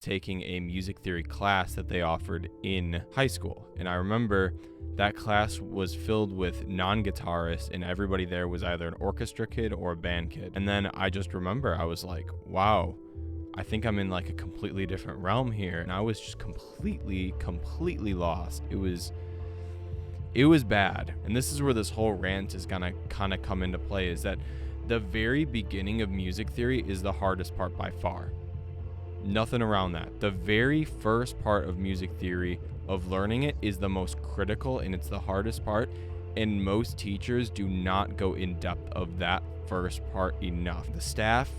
taking a music theory class that they offered in high school. And I remember that class was filled with non-guitarists, and everybody there was either an orchestra kid or a band kid. And then I just remember I was like, wow, I think I'm in like a completely different realm here. And I was just completely lost. It was bad. And this is where this whole rant is gonna kind of come into play, is that the very beginning of music theory is the hardest part by far. Nothing around that. The very first part of music theory, of learning it, is the most critical, and it's the hardest part. And most teachers do not go in depth of that first part enough. The staff,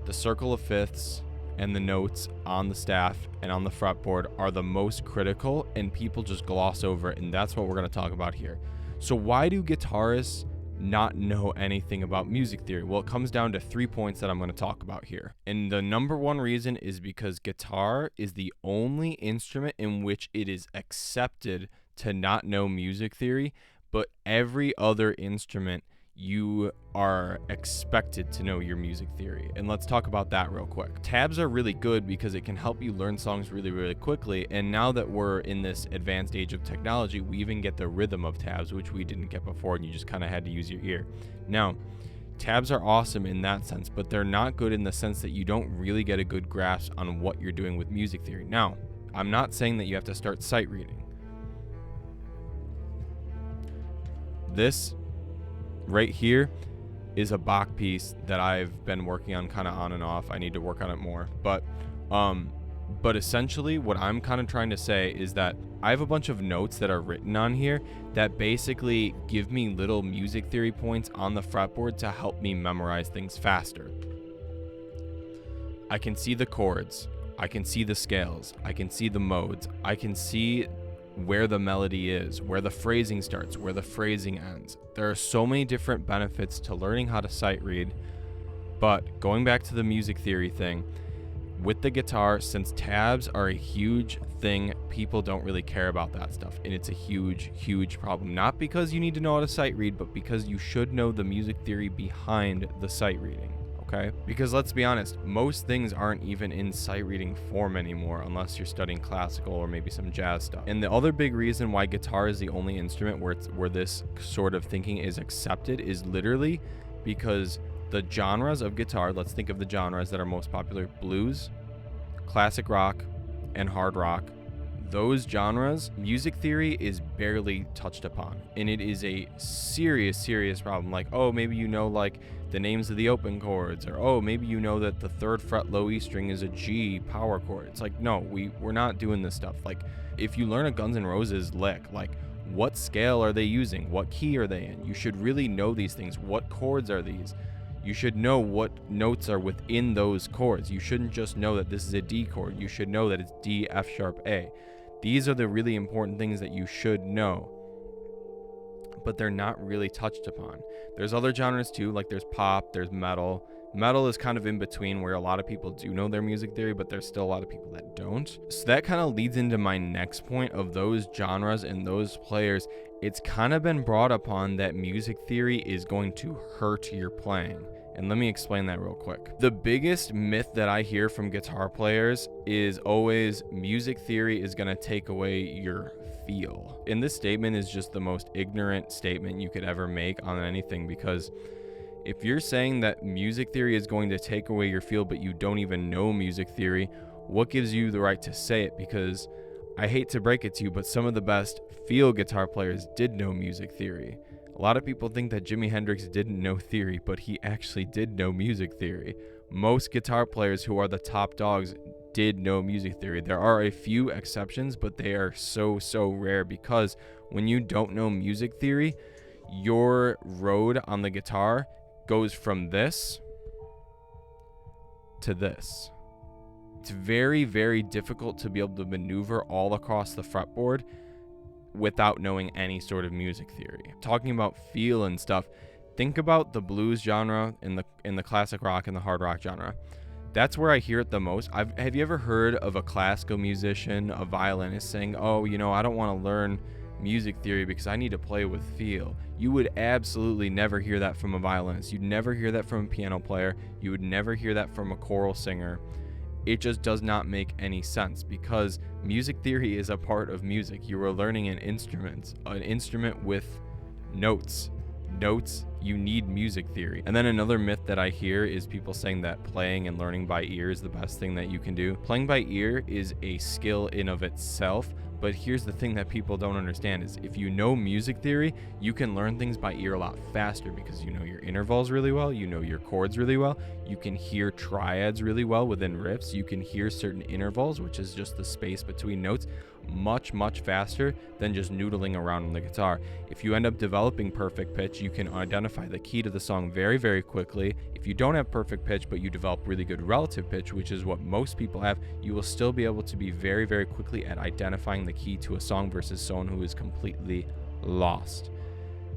the circle of fifths, and the notes on the staff and on the fretboard are the most critical, and people just gloss over it, and that's what we're going to talk about here. So why do guitarists not know anything about music theory? Well, it comes down to 3 points that I'm going to talk about here. And the number one reason is because guitar is the only instrument in which it is accepted to not know music theory, but every other instrument you are expected to know your music theory. And let's talk about that real quick. Tabs are really good because it can help you learn songs really quickly. And now that we're in this advanced age of technology, we even get the rhythm of tabs, which we didn't get before, and you just kind of had to use your ear. Now, tabs are awesome in that sense, but they're not good in the sense that you don't really get a good grasp on what you're doing with music theory. Now, I'm not saying that you have to start sight reading. This right here is a Bach piece that I've been working on kind of on and off. I need to work on it more. But essentially what I'm kind of trying to say is that I have a bunch of notes that are written on here that basically give me little music theory points on the fretboard to help me memorize things faster. I can see the chords. I can see the scales. I can see the modes. I can see where the melody is, where the phrasing starts, where the phrasing ends. There are so many different benefits to learning how to sight read. But going back to the music theory thing, with the guitar, since tabs are a huge thing, people don't really care about that stuff. And it's a huge problem. Not because you need to know how to sight read, but because you should know the music theory behind the sight reading. Okay? Because let's be honest, most things aren't even in sight reading form anymore unless you're studying classical or maybe some jazz stuff. And the other big reason why guitar is the only instrument where this sort of thinking is accepted is literally because the genres of guitar, let's think of the genres that are most popular: blues, classic rock, and hard rock. Those genres, music theory is barely touched upon, and it is a serious problem. Like, oh, maybe you know like the names of the open chords, or oh, maybe you know that the 3rd fret low E string is a G power chord. It's like, no, we're not doing this stuff. Like, if you learn a Guns N' Roses lick, like, what scale are they using? What key are they in? You should really know these things. What chords are these? You should know what notes are within those chords. You shouldn't just know that this is a D chord. You should know that it's D, F sharp, A. These are the really important things that you should know, but they're not really touched upon. There's other genres too, like there's pop, there's metal. Metal is kind of in between, where a lot of people do know their music theory, but there's still a lot of people that don't. So that kind of leads into my next point of those genres and those players. It's kind of been brought upon that music theory is going to hurt your playing. And let me explain that real quick. The biggest myth that I hear from guitar players is always music theory is going to take away your feel. And this statement is just the most ignorant statement you could ever make on anything, because if you're saying that music theory is going to take away your feel, but you don't even know music theory, what gives you the right to say it? Because I hate to break it to you, but some of the best feel guitar players did know music theory. A lot of people think that Jimi Hendrix didn't know theory, but he actually did know music theory. Most guitar players who are the top dogs did know music theory. There are a few exceptions, but they are so rare, because when you don't know music theory, your road on the guitar goes from this to this. It's very difficult to be able to maneuver all across the fretboard without knowing any sort of music theory. Talking about feel and stuff, think about the blues genre and the classic rock and the hard rock genre. That's where I hear it the most. Have you ever heard of a classical musician, a violinist, saying, oh, I don't want to learn music theory because I need to play with feel? You would absolutely never hear that from a violinist. You'd never hear that from a piano player. You would never hear that from a choral singer. it just does not make any sense, because music theory is a part of music. You are learning an instrument with notes. You need music theory. And then another myth that I hear is people saying that playing and learning by ear is the best thing that you can do. Playing by ear is a skill in of itself, but here's the thing that people don't understand is if you know music theory, you can learn things by ear a lot faster because you know your intervals really well, you know your chords really well, you can hear triads really well within riffs, you can hear certain intervals, which is just the space between notes, much faster than just noodling around on the guitar. If you end up developing perfect pitch, you can identify the key to the song very quickly. If you don't have perfect pitch but you develop really good relative pitch, which is what most people have, you will still be able to be very quickly at identifying the key to a song versus someone who is completely lost.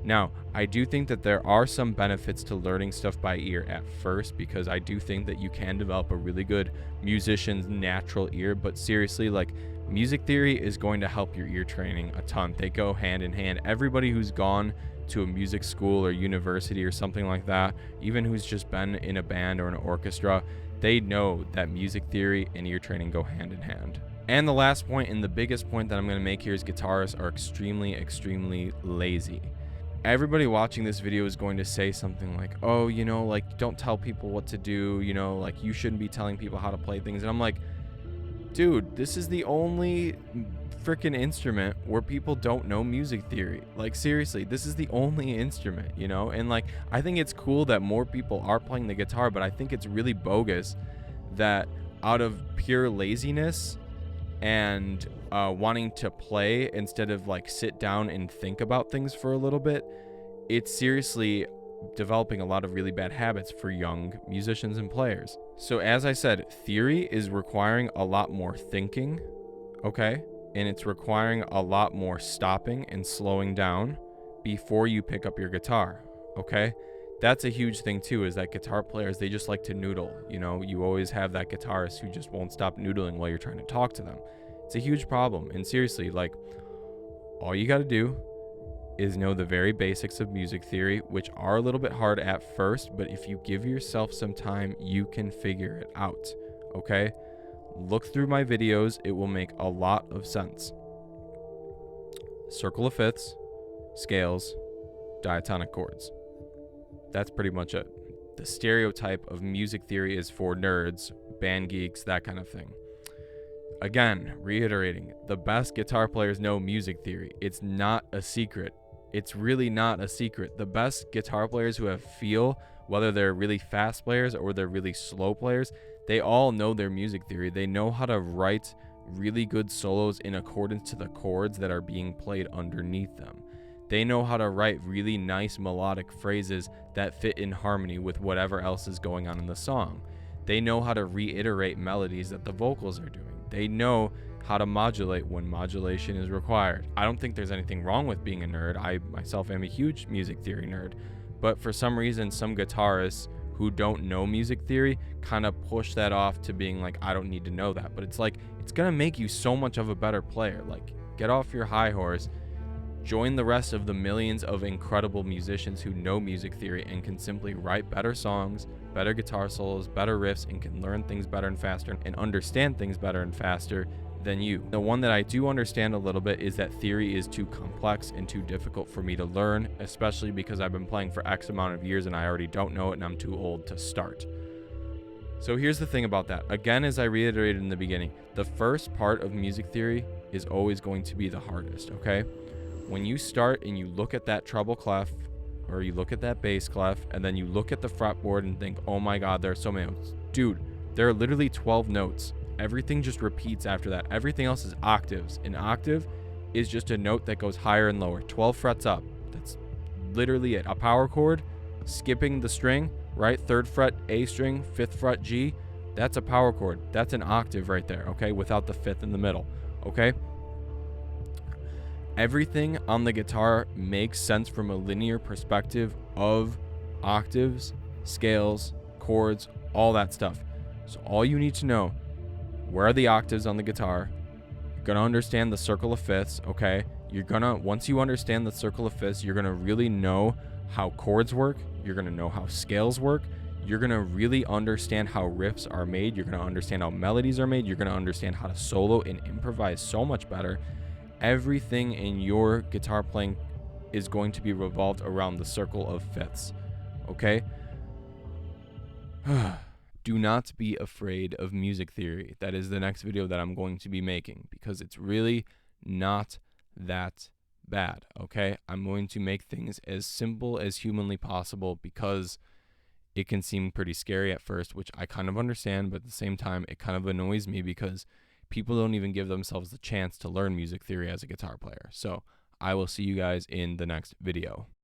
Now, I do think that there are some benefits to learning stuff by ear at first, because I do think that you can develop a really good musician's natural ear, but seriously, like, music theory is going to help your ear training a ton. They go hand in hand. Everybody who's gone to a music school or university or something like that, even who's just been in a band or an orchestra, they know that music theory and ear training go hand in hand. And the last point, and the biggest point that I'm going to make here, is guitarists are extremely lazy. Everybody watching this video is going to say something like, oh, you know, like, don't tell people what to do, you know, like, you shouldn't be telling people how to play things. And I'm like, dude, this is the only freaking instrument where people don't know music theory. Like, seriously, this is the only instrument, you know? And like, I think it's cool that more people are playing the guitar, but I think it's really bogus that out of pure laziness and wanting to play instead of like sit down and think about things for a little bit, it's seriously developing a lot of really bad habits for young musicians and players. So as I said, theory is requiring a lot more thinking, okay? And it's requiring a lot more stopping and slowing down before you pick up your guitar, okay? That's a huge thing too, is that guitar players, they just like to noodle. You know, you always have that guitarist who just won't stop noodling while you're trying to talk to them. It's a huge problem. And seriously, like, all you got to do is know the very basics of music theory, which are a little bit hard at first, but if you give yourself some time, you can figure it out, okay? Look through my videos. It will make a lot of sense. Circle of fifths, scales, diatonic chords. That's pretty much it. The stereotype of music theory is for nerds, band geeks, that kind of thing. Again, reiterating, the best guitar players know music theory. It's not a secret. It's really not a secret. The best guitar players who have feel, whether they're really fast players or they're really slow players, they all know their music theory. They know how to write really good solos in accordance to the chords that are being played underneath them. They know how to write really nice melodic phrases that fit in harmony with whatever else is going on in the song. They know how to reiterate melodies that the vocals are doing. They know how to modulate when modulation is required. I don't think there's anything wrong with being a nerd. I myself am a huge music theory nerd. But for some reason, some guitarists who don't know music theory kind of push that off to being like, I don't need to know that. But it's like, it's going to make you so much of a better player. Like, get off your high horse. Join the rest of the millions of incredible musicians who know music theory and can simply write better songs, better guitar solos, better riffs, and can learn things better and faster and understand things better and faster than you. The one that I do understand a little bit is that theory is too complex and too difficult for me to learn, especially because I've been playing for X amount of years and I already don't know it and I'm too old to start. So here's the thing about that. Again, as I reiterated in the beginning, the first part of music theory is always going to be the hardest, okay? When you start and you look at that treble clef or you look at that bass clef and then you look at the fretboard and think, oh my God, there are so many notes. Dude, there are literally 12 notes. Everything just repeats after that. Everything else is octaves. An octave is just a note that goes higher and lower, 12 frets up. That's literally it. A power chord, skipping the string, right? 3rd fret A string, 5th fret G. That's a power chord. That's an octave right there, okay? Without the 5th in the middle, okay? Everything on the guitar makes sense from a linear perspective of octaves, scales, chords, all that stuff. So all you need to know, where are the octaves on the guitar? You're going to understand the circle of fifths, okay? Once you understand the circle of fifths, you're going to really know how chords work. You're going to know how scales work. you're going to really understand how riffs are made. You're going to understand how melodies are made. You're going to understand how to solo and improvise so much better. Everything in your guitar playing is going to be revolved around the circle of fifths. Okay? Do not be afraid of music theory. That is the next video that I'm going to be making, because it's really not that bad. Okay? I'm going to make things as simple as humanly possible, because it can seem pretty scary at first, which I kind of understand, but at the same time, it kind of annoys me because people don't even give themselves the chance to learn music theory as a guitar player. So I will see you guys in the next video.